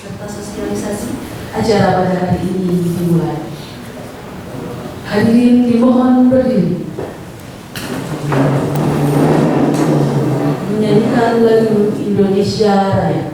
serta sosialisasi acara pada hari ini dimulai. Hadirin dimohon berdiri. Menyanyikan lagu Indonesia Raya.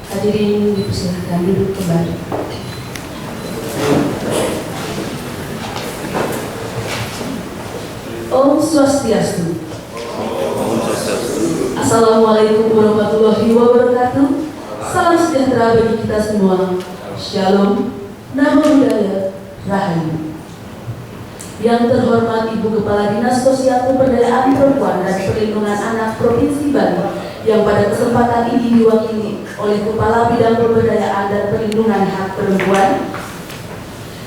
Hadirin dipersilakan duduk kembali. Om Swastiastu. Assalamualaikum warahmatullahi wabarakatuh. Salam sejahtera bagi kita semua. Shalom, Namo Buddhaya, Rahayu. Yang terhormat Ibu Kepala Dinas Sosial Pemberdayaan Perempuan dan Perlindungan Anak Provinsi Bali, yang pada kesempatan ini diwakili oleh Kepala Bidang Pemberdayaan dan Perlindungan Hak Perempuan.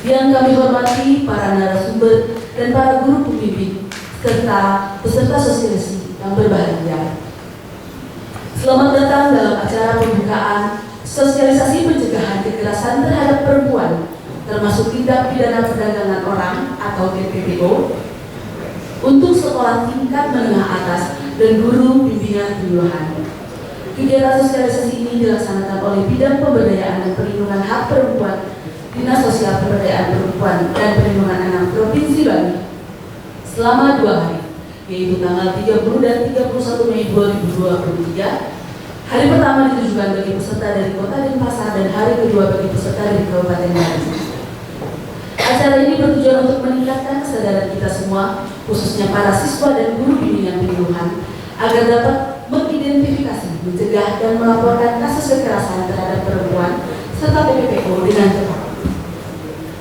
Yang kami hormati para narasumber dan para guru pembimbing serta peserta sosialisasi yang berbahagia. Selamat datang dalam acara pembukaan sosialisasi pencegahan kekerasan terhadap perempuan, termasuk tindak pidana perdagangan orang atau TPPO, untuk sekolah tingkat menengah atas dan guru bimbingan penyuluhan. Kegiatan sosialisasi ini dilaksanakan oleh Bidang Pemberdayaan dan Perlindungan Hak Perempuan, Dinas Sosial Pemberdayaan Perempuan dan Perlindungan Anak Provinsi Bali selama 2 hari, yaitu tanggal 30 dan 31 Mei 2023. Hari pertama ditujukan bagi peserta dari Kota Denpasar dan hari kedua bagi peserta dari Kabupaten Bali. Acara ini bertujuan untuk meningkatkan kesadaran kita semua, khususnya para siswa dan guru bimbingan penyuluhan, agar dapat mengidentifikasi, mencegah dan melaporkan kasus kekerasan terhadap perempuan serta TPPO dengan cepat.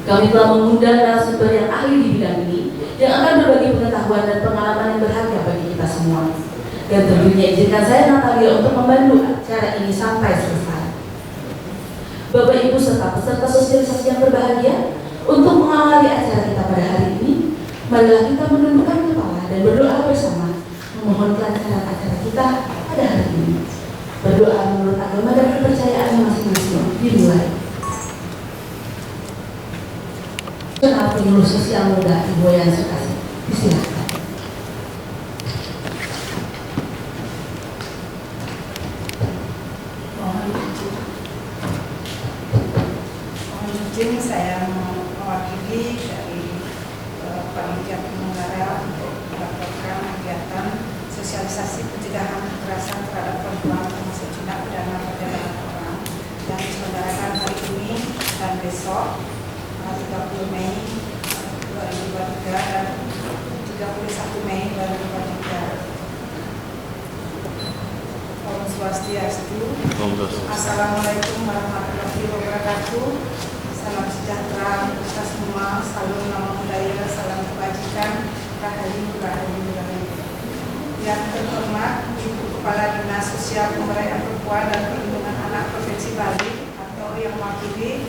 Kami telah mengundang narasumber yang ahli di bidang ini yang akan berbagi pengetahuan dan pengalaman yang berharga bagi kita semua. Dan tentunya izinkan saya Natalia untuk membantu acara ini sampai selesai. Bapak Ibu serta peserta sosialisasi yang berbahagia, untuk mengawali acara kita pada hari ini, marilah kita menundukkan kepala dan berdoa bersama, memohon kelancaran acara kita pada hari ini. Berdoa menurut agama dan kepercayaan masing-masing dimulai. Kenal penyuluh sosial muda Ibu Yan Sukasi, disilakan. Mohon izin saya mewakili dari panitia penyelenggara untuk melakukan kegiatan sosialisasi pencegahan kekerasan terhadap perempuan termasuk tindak pidana perdagangan orang yang diselenggarakan hari ini dan besok 30 Mei 2023 dan 31 Mei 2023. Swastiastu. Assalamualaikum warahmatullahi wabarakatuh. Salam sejahtera untuk kita semua. Salam nama budaya, salam kebajikan, rahayu. Yang terhormat Ibu Kepala Dinas Sosial Pemberdayaan Perempuan dan Perlindungan Anak Provinsi Bali atau yang mewakili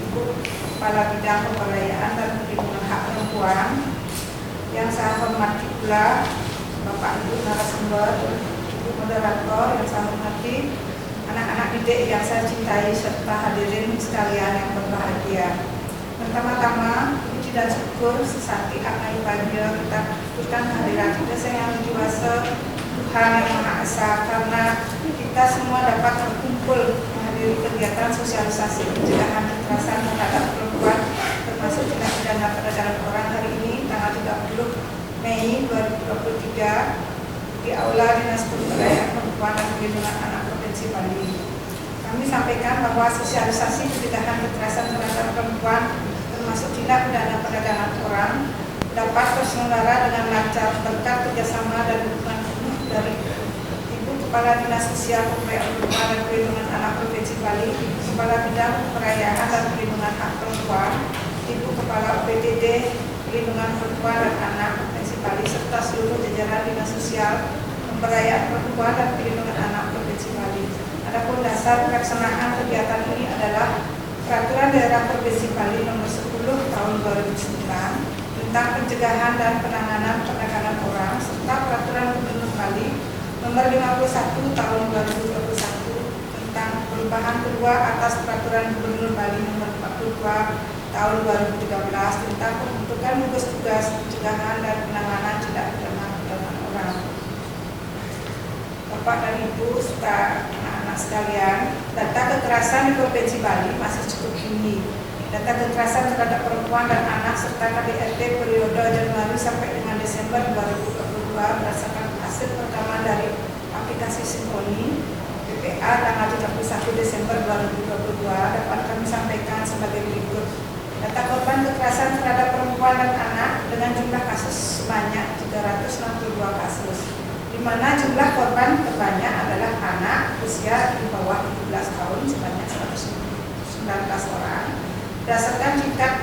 Ibu Kepala Bidang Pemberdayaan dan Perlindungan Hak Perempuan. Yang saya hormati pula Bapak Ibu narasumber, Ibu moderator yang saya hormati, anak-anak didik yang saya cintai serta hadirin sekalian yang berbahagia. Pertama-tama, puji dan syukur sesati karena ibadah kita berikan kehadiran kita yang dewasa Tuhan yang Maha Esa, karena kita semua dapat berkumpul menghadiri kegiatan sosialisasi pencegahan kekerasan terhadap perempuan termasuk tindak pidana perdagangan orang hari ini tanggal 30 Mei 2023 di Aula Dinas Pemberdayaan Perempuan dan Perlindungan Anak Provinsi Bali. Kami sampaikan bahwa sosialisasi pencegahan kekerasan terhadap perempuan termasuk tindak pidana perdagangan orang dapat terselenggara dengan lancar berkat kerjasama dan dukungan penuh dari Ibu Kepala Dinas Sosial Pemberdayaan Perempuan dan Perlindungan Anak Provinsi Bali, Ibu Kepala Bidang Pemberdayaan dan Perlindungan Hak Perempuan, Ibu Kepala UPTD Perlindungan Perempuan dan Anak Provinsi Bali serta seluruh jajaran Dinas Sosial Pemberdayaan Perempuan dan Perlindungan Anak Provinsi Bali. Adapun dasar pelaksanaan kegiatan ini adalah Peraturan Daerah Provinsi Bali Nomor 10 Tahun 2009 tentang pencegahan dan penanganan perdagangan orang serta Peraturan Gubernur Bali Nomor 51 Tahun 2021 tentang perubahan kedua atas Peraturan Gubernur Bali Nomor 42 Tahun 2013 tentang pembentukan gugus tugas pencegahan dan penanganan tindak pidana perdagangan orang. Bapak dan Ibu serta anak-anak sekalian, data kekerasan di Provinsi Bali masih cukup tinggi. Data kekerasan terhadap perempuan dan anak serta KDRT periode Januari sampai dengan Desember 2022 berdasarkan hasil pertama dari aplikasi Simponi PPA tanggal 31 Desember 2022 dapat kami sampaikan sebagai berikut. Data korban kekerasan terhadap perempuan dan anak dengan jumlah kasus sebanyak 362 kasus, di mana jumlah korban terbanyak adalah anak usia di bawah 17 tahun sebanyak 119 orang. Berdasarkan tingkat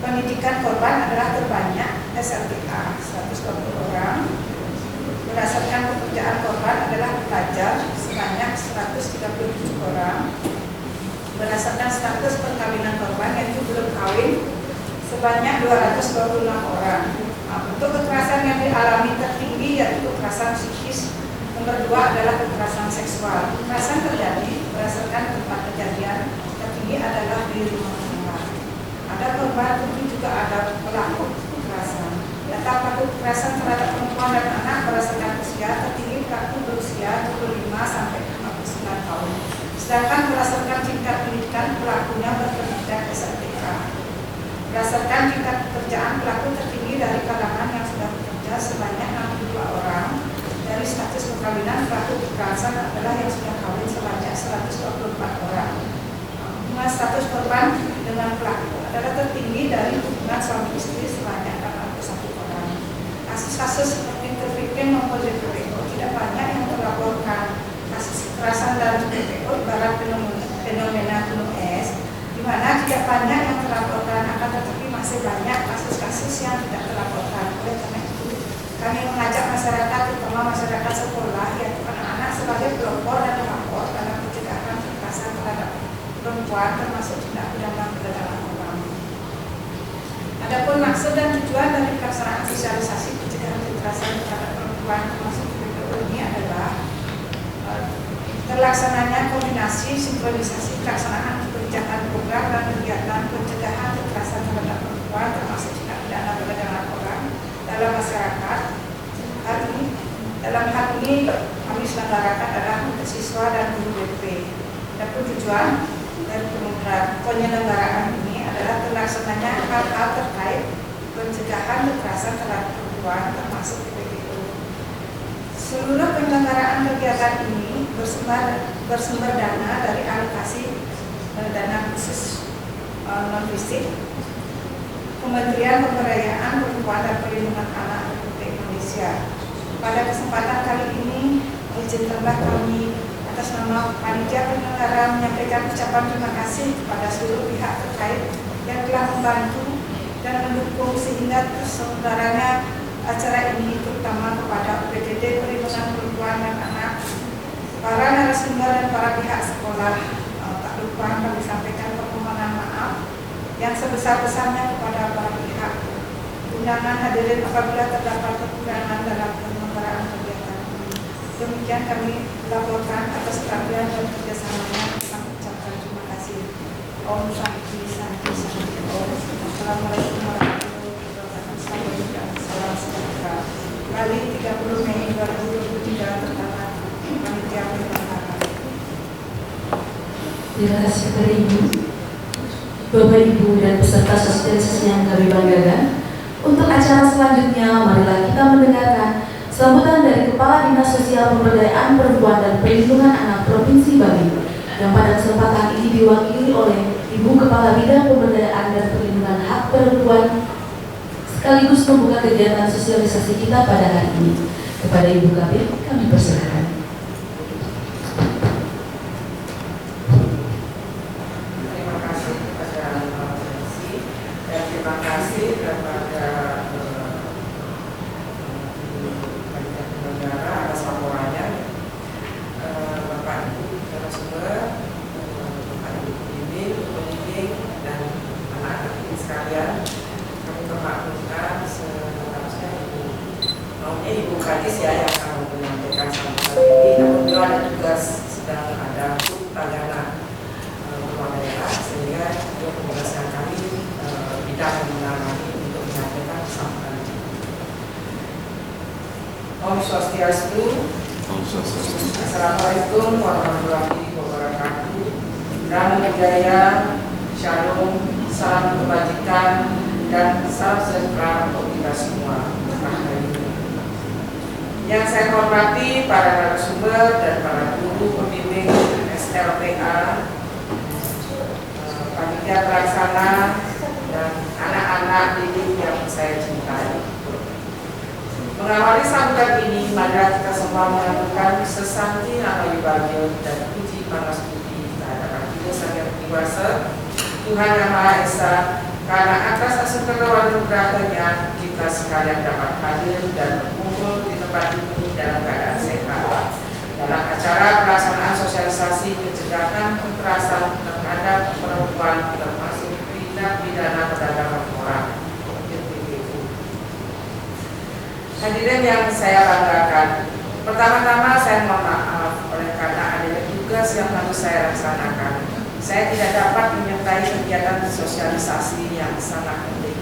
pendidikan korban adalah terbanyak SLTA 120 orang. Berdasarkan pekerjaan korban adalah pelajar sebanyak 137 orang. Berdasarkan status perkawinan korban yaitu belum kawin sebanyak 226 orang. Untuk kekerasan yang dialami tertinggi yaitu kekerasan psikis. Nomor 2 adalah kekerasan seksual. Kekerasan terjadi berdasarkan tempat kejadian tertinggi adalah di rumah tangga. Ada korban tapi juga ada pelaku kekerasan. Data pelaku kekerasan terhadap perempuan dan anak berdasarkan usia tertinggi pelaku berusia 25 sampai 59 tahun. Sedangkan berdasarkan tingkat pendidikan pelakunya berpendidikan SMTK. Berdasarkan tingkat pekerjaan pelaku tertinggi dari kalangan yang sudah bekerja sebanyak 62 orang. Dari status perkawinan pelaku kekerasan adalah yang sudah kawin sebanyak 124 orang. Hubungan status korban dengan pelaku adalah tertinggi dari hubungan suami istri sebanyak 81 orang. Kasus-kasus seperti trafficking maupun DPO tidak banyak yang terlaporkan. Kasus kekerasan dalam DPO ibarat fenomena gunung es, di mana tidak banyak yang terlaporkan, akan tetapi masih banyak kasus-kasus yang tidak terlaporkan. Oleh karena itu, kami mengajak masyarakat, terutama masyarakat sekolah, yaitu anak-anak sebagai pelopor dan pelapor dalam pencegahan kekerasan terhadap perempuan, termasuk tindak pidana perdagangan orang. Adapun maksud dan tujuan dari pelaksanaan sosialisasi pencegahan kekerasan terhadap perempuan, termasuk DPO ini adalah terlaksananya koordinasi sinkronisasi pelaksanaan kebijakan program dan kegiatan pencegahan kekerasan terhadap perempuan termasuk tindak pidana perdagangan orang dalam masyarakat. Dalam hal ini kami selenggarakan adalah untuk siswa dan guru BP. Adapun tujuan dari penyelenggaraan ini adalah terlaksananya hal-hal terkait pencegahan kekerasan terhadap perempuan termasuk PPO. Seluruh penyelenggaraan kegiatan ini bersumber dana dari alokasi dana khusus non-fisik Kementerian Pemberdayaan Perempuan dan Perlindungan Anak Republik Indonesia. Pada kesempatan kali ini Izinkanlah kami atas nama panitia penyelenggara menyampaikan ucapan terima kasih kepada seluruh pihak terkait yang telah membantu dan mendukung sehingga terselenggaranya acara ini, terutama kepada UPTD Perlindungan Perempuan dan Anak, para narasumber dan para pihak sekolah. Tak lupa kami sampaikan permohonan maaf yang sebesar-besarnya kepada para pihak. Undangan hadirin apabila terdapat kekurangan dalam penyelenggaraan kegiatan ini. Demikian kami laporkan atas perhatian dan kerjasamanya. Kami ucapkan terima kasih. Om Santi Santi Santi Om. Assalamualaikum warahmatullahi wabarakatuh. Salam sejahtera. Kali 30 Mei 2023 pertama panitia penyelenggara. Terima kasih kepada Ibu, Bapak Ibu dan peserta sosialisasi yang kami banggakan. Untuk acara selanjutnya, marilah kita mendengarkan sambutan dari Kepala Dinas Sosial Pemberdayaan Perempuan dan Perlindungan Anak Provinsi Bali, yang pada kesempatan ini diwakili oleh Ibu Kepala Bidang Pemberdayaan dan Perlindungan Hak Perempuan, sekaligus membuka kegiatan sosialisasi kita pada hari ini. Kepada Ibu Kabir, kami persilakan. Terima kasih kepada Provinsi dan terima kasih kepada panitia penyelenggara atas laporannya, Bapak Ibu narasumber, Bapak Ibu pembimbing dan anak-anak ini sekalian. Kami memaklumkan seharusnya Ibu Kadis ya yang akan menyampaikan sambutan ini, namun beliau ada tugas sedang ada tagana rumah daerah, sehingga beliau menugaskan kami bidang menangani untuk menyampaikan sambutan ini. Om Swastiastu. Assalamualaikum warahmatullahi wabarakatuh. Namo Buddhaya, Shalom, salam kebajikan dan salam sejahtera untuk kita semua. Yang saya hormati para narasumber dan para guru pembimbing SLPA, panitia pelaksana dan anak-anak didik yang saya cintai. Mengawali sambutan ini, marilah kita semua mengaturkan sesanti nama Yubagyo dan puji panas budi terhadap Sang Yang Kuasa Tuhan Yang Maha Esa, karena atas anugerah anugerahnya kita sekalian dapat hadir dan berkumpul di tempat ini dalam keadaan sehat dalam acara pelaksanaan sosialisasi pencegahan kekerasan terhadap perempuan termasuk tindak pidana perdagangan orang. Hadirin yang saya banggakan, pertama-tama saya mohon maaf oleh karena adanya tugas yang harus saya laksanakan. Saya tidak dapat menyertai kegiatan sosialisasi yang sangat penting,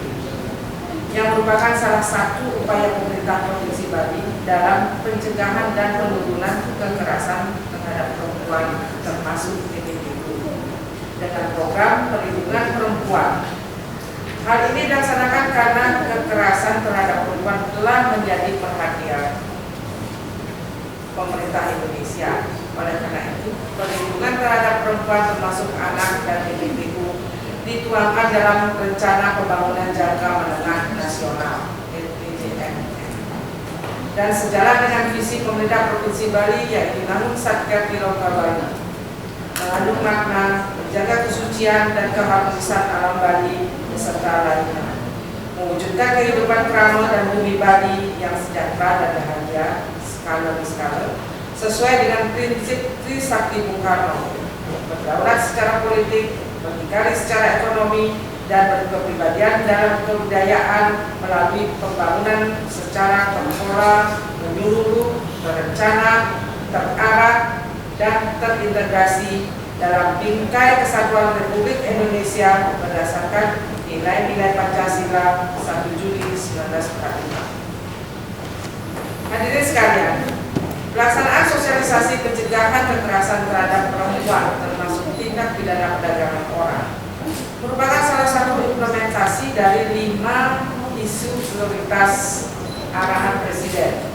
yang merupakan salah satu upaya pemerintah Provinsi Bali dalam pencegahan dan penurunan kekerasan terhadap perempuan termasuk TPPU dengan program perlindungan perempuan. Hal ini dilaksanakan karena kekerasan terhadap perempuan telah menjadi perhatian pemerintah Indonesia. Oleh karena itu, perlindungan terhadap perempuan termasuk anak dan TPPU dituangkan dalam Rencana Pembangunan Jangka Menengah Nasional (RPJMN). Dan sejalan dengan visi pemerintah Provinsi Bali yaitu Namun Satker Piroga Bali, mengandung makna menjaga kesucian dan keharmonisan alam Bali beserta lainnya, mewujudkan kehidupan krama dan bumi Bali yang sejahtera dan bahagia skala demi skala, sesuai dengan prinsip Trisakti Bung Karno, berdaulat secara politik, berdikari secara ekonomi, dan berkepribadian dalam kebudayaan melalui pembangunan secara terpola, menyeluruh, berencana, terarah, dan terintegrasi dalam bingkai kesatuan Republik Indonesia berdasarkan nilai-nilai Pancasila 1 Juli 1945. Hadirin sekalian, pelaksanaan sosialisasi pencegahan kekerasan terhadap perempuan termasuk tindak pidana perdagangan orang merupakan salah satu implementasi dari 5 isu prioritas arahan Presiden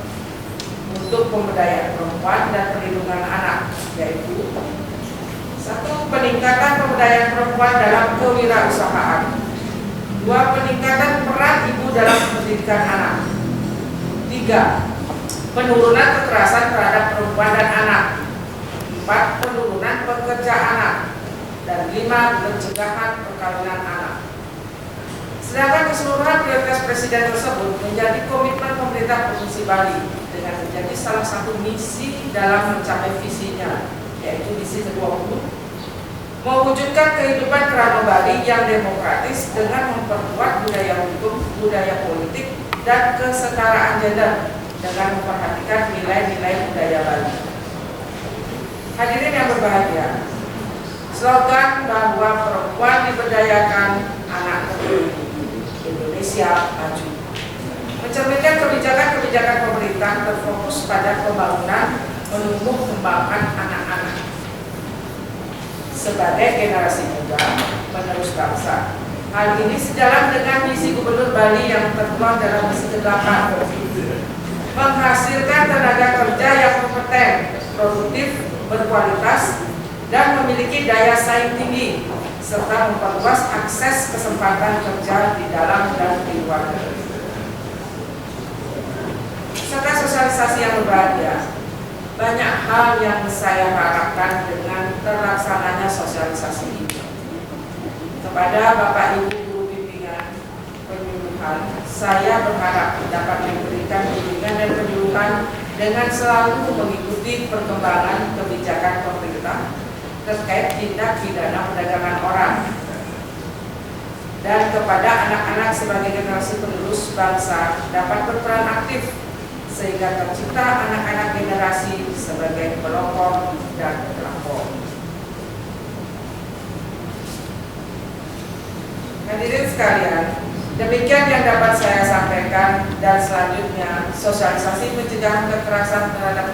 untuk pemberdayaan perempuan dan perlindungan anak, yaitu 1. Peningkatan pemberdayaan perempuan dalam kewirausahaan. 2. Peningkatan peran ibu dalam pendidikan anak. 3. penurunan kekerasan terhadap perempuan dan anak, 4. penurunan pekerja anak, dan 5. pencegahan perkawinan anak. Sedangkan keseluruhan prioritas Presiden tersebut menjadi komitmen pemerintah Provinsi Bali dengan menjadi salah satu misi dalam mencapai visinya, yaitu misi ke-20, mewujudkan kehidupan kerama Bali yang demokratis dengan memperkuat budaya hukum, budaya politik, dan kesetaraan gender dengan memperhatikan nilai-nilai budaya Bali. Hadirin yang berbahagia, slogan bahwa perempuan diberdayakan, anak terlindungi, Indonesia maju, mencerminkan kebijakan-kebijakan pemerintah terfokus pada pembangunan menumbuh kembangkan anak-anak sebagai generasi muda penerus bangsa. Hal ini sejalan dengan misi Gubernur Bali yang tertuang dalam misi ke-8, menghasilkan tenaga kerja yang kompeten, produktif, berkualitas, dan memiliki daya saing tinggi, serta memperluas akses kesempatan kerja di dalam dan di luar negeri. Serta sosialisasi yang berbahagia, banyak hal yang saya harapkan dengan terlaksananya sosialisasi ini. Kepada Bapak Ibu Guru Bimbingan Penyuluhan, saya berharap dapat memberikan bimbingan dan penyuluhan dengan selalu mengikuti perkembangan kebijakan pemerintah terkait tindak pidana perdagangan orang, dan kepada anak-anak sebagai generasi penerus bangsa dapat berperan aktif sehingga tercipta anak-anak generasi sebagai pelopor dan pelapor. Hadirin sekalian, demikian yang dapat saya sampaikan, dan selanjutnya sosialisasi pencegahan kekerasan terhadap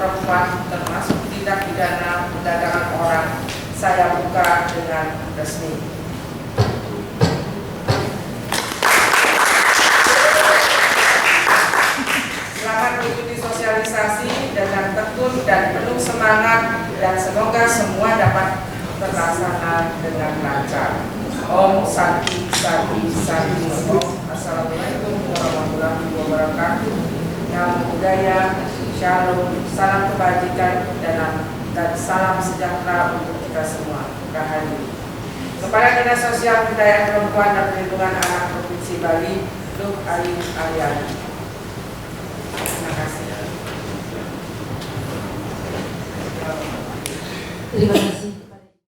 perempuan termasuk tindak pidana perdagangan orang saya buka dengan resmi. Selamat mengikuti sosialisasi dengan tekun dan penuh semangat, dan semoga semua dapat terlaksana dengan lancar. Om Santi Santi Santi Om. Assalamualaikum warahmatullahi wabarakatuh. Namo Buddhaya, Shalom, salam kebajikan, dan salam sejahtera untuk kita semua. Rahayu. Kepada Dinas Sosial Pemberdayaan Perempuan dan Perlindungan Anak Provinsi Bali, Duk Ayu Aryani. Terima kasih. Terima kasih.